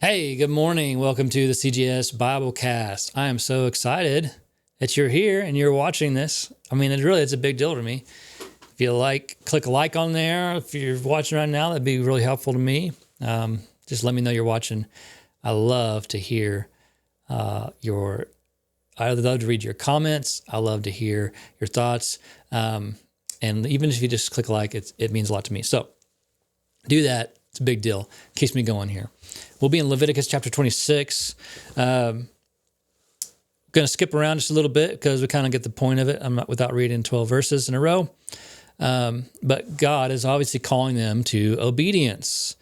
Hey, good morning. Welcome to the CGS Biblecast. I am so excited that you're here and you're watching this. I mean, it's a big deal to me. If you click a like on there. If you're watching right now, that'd be really helpful to me. Just let me know you're watching. I love to hear I love to read your comments. I love to hear your thoughts. And even if you just click like, it means a lot to me. So do that. It's a big deal. Keeps me going here. We'll be in Leviticus chapter 26. Going to skip around just a little bit because we kind of get the point of it. I'm not without reading 12 verses in a row. But God is obviously calling them to obedience.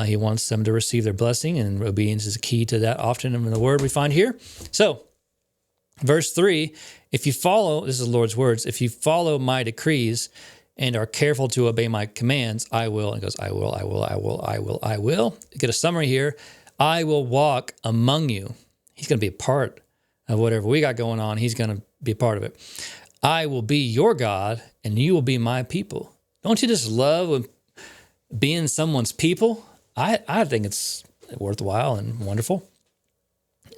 He wants them to receive their blessing, and obedience is key to that often in the word we find here. So, verse 3, if you follow, this is the Lord's words, if you follow my decrees and are careful to obey my commands, I will, and it goes, I will. Get a summary here. I will walk among you. He's going to be a part of whatever we got going on. He's going to be a part of it. I will be your God, and you will be my people. Don't you just love being someone's people? I think it's worthwhile and wonderful.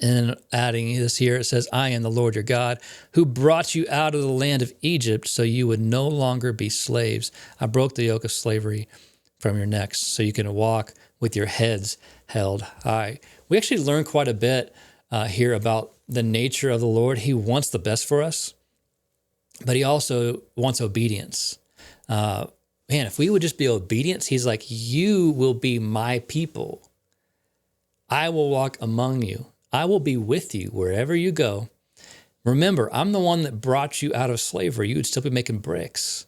And adding this here, it says, I am the Lord your God, who brought you out of the land of Egypt so you would no longer be slaves. I broke the yoke of slavery from your necks so you can walk with your heads held high. We actually learn quite a bit here about the nature of the Lord. He wants the best for us, but he also wants obedience. Man, if we would just be obedient, he's like, you will be my people. I will walk among you. I will be with you wherever you go. Remember, I'm the one that brought you out of slavery. You would still be making bricks.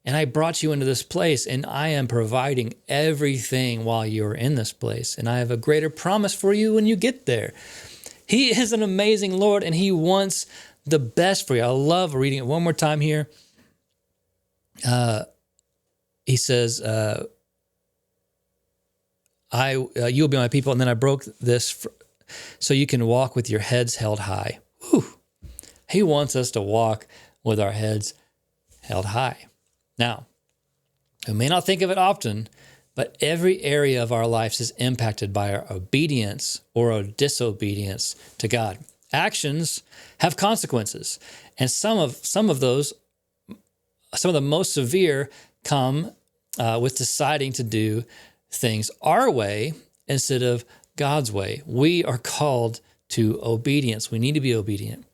And I brought you into this place, and I am providing everything while you're in this place. And I have a greater promise for you when you get there. He is an amazing Lord, and he wants the best for you. I love reading it one more time here. He says, you will be my people. And then I broke this so you can walk with your heads held high. Whew. He wants us to walk with our heads held high. Now, we may not think of it often, but every area of our lives is impacted by our obedience or our disobedience to God. Actions have consequences, and some of the most severe come with deciding to do things our way instead of God's way. We are called to obedience. We need to be obedient.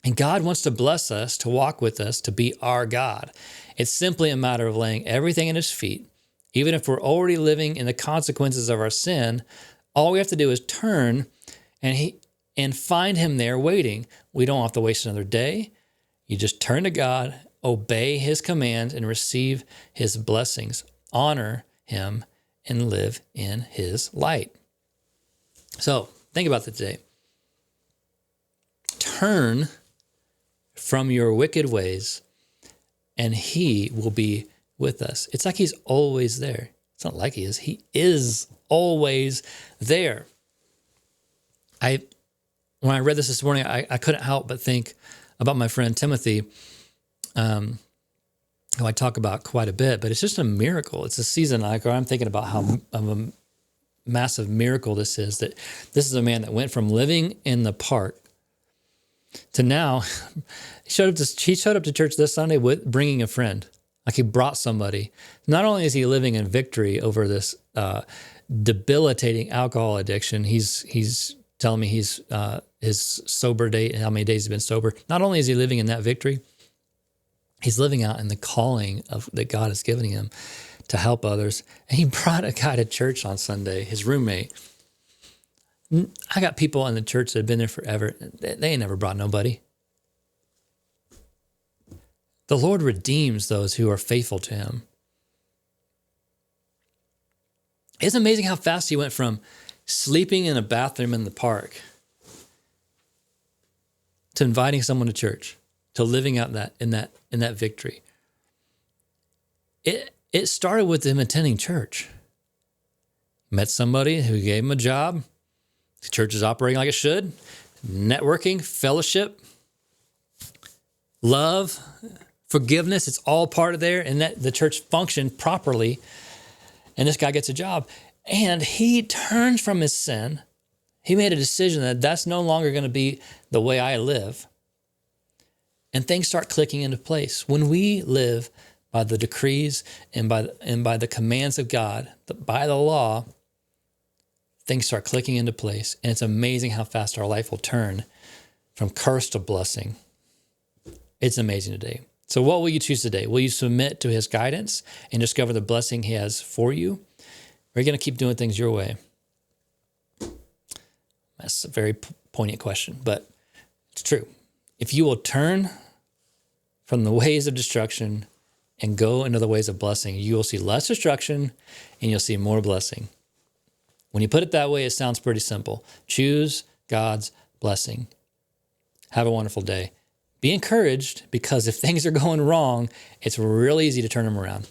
And God wants to bless us, to walk with us, to be our God. It's simply a matter of laying everything at his feet. Even if we're already living in the consequences of our sin, all we have to do is turn and find him there waiting. We don't have to waste another day. You just turn to God, obey his command, and receive his blessings. Honor him and live in his light. So think about that today. Turn from your wicked ways, and he will be with us. It's like he's always there. It's not like he is. He is always there. When I read this morning, I couldn't help but think about my friend Timothy, who I talk about quite a bit, but it's just a miracle. It's a season I'm thinking about how a massive miracle this is, that this is a man that went from living in the park to now he showed up to church this Sunday with bringing a friend. Like he brought somebody. Not only is he living in victory over this debilitating alcohol addiction, he's telling me his sober date and how many days he's been sober. Not only is he living in that victory, he's living out in the calling that God has given him to help others. And he brought a guy to church on Sunday, his roommate. I got people in the church that have been there forever. They ain't never brought nobody. The Lord redeems those who are faithful to him. It's amazing how fast he went from sleeping in a bathroom in the park to inviting someone to church, to living out in that victory. It started with him attending church. Met somebody who gave him a job. The church is operating like it should. Networking, fellowship, love, forgiveness. It's all part of there, and that the church functioned properly. And this guy gets a job. And he turns from his sin. He made a decision that that's no longer going to be the way I live. And things start clicking into place. When we live by the decrees and by the commands of God, by the law, things start clicking into place. And it's amazing how fast our life will turn from curse to blessing. It's amazing today. So what will you choose today? Will you submit to his guidance and discover the blessing he has for you? Or are you going to keep doing things your way? That's a very poignant question, but it's true. If you will turn from the ways of destruction and go into the ways of blessing, you will see less destruction and you'll see more blessing. When you put it that way, it sounds pretty simple. Choose God's blessing. Have a wonderful day. Be encouraged, because if things are going wrong, it's real easy to turn them around.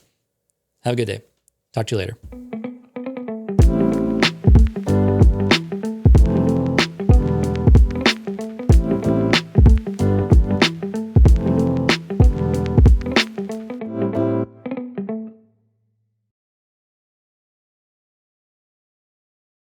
Have a good day. Talk to you later.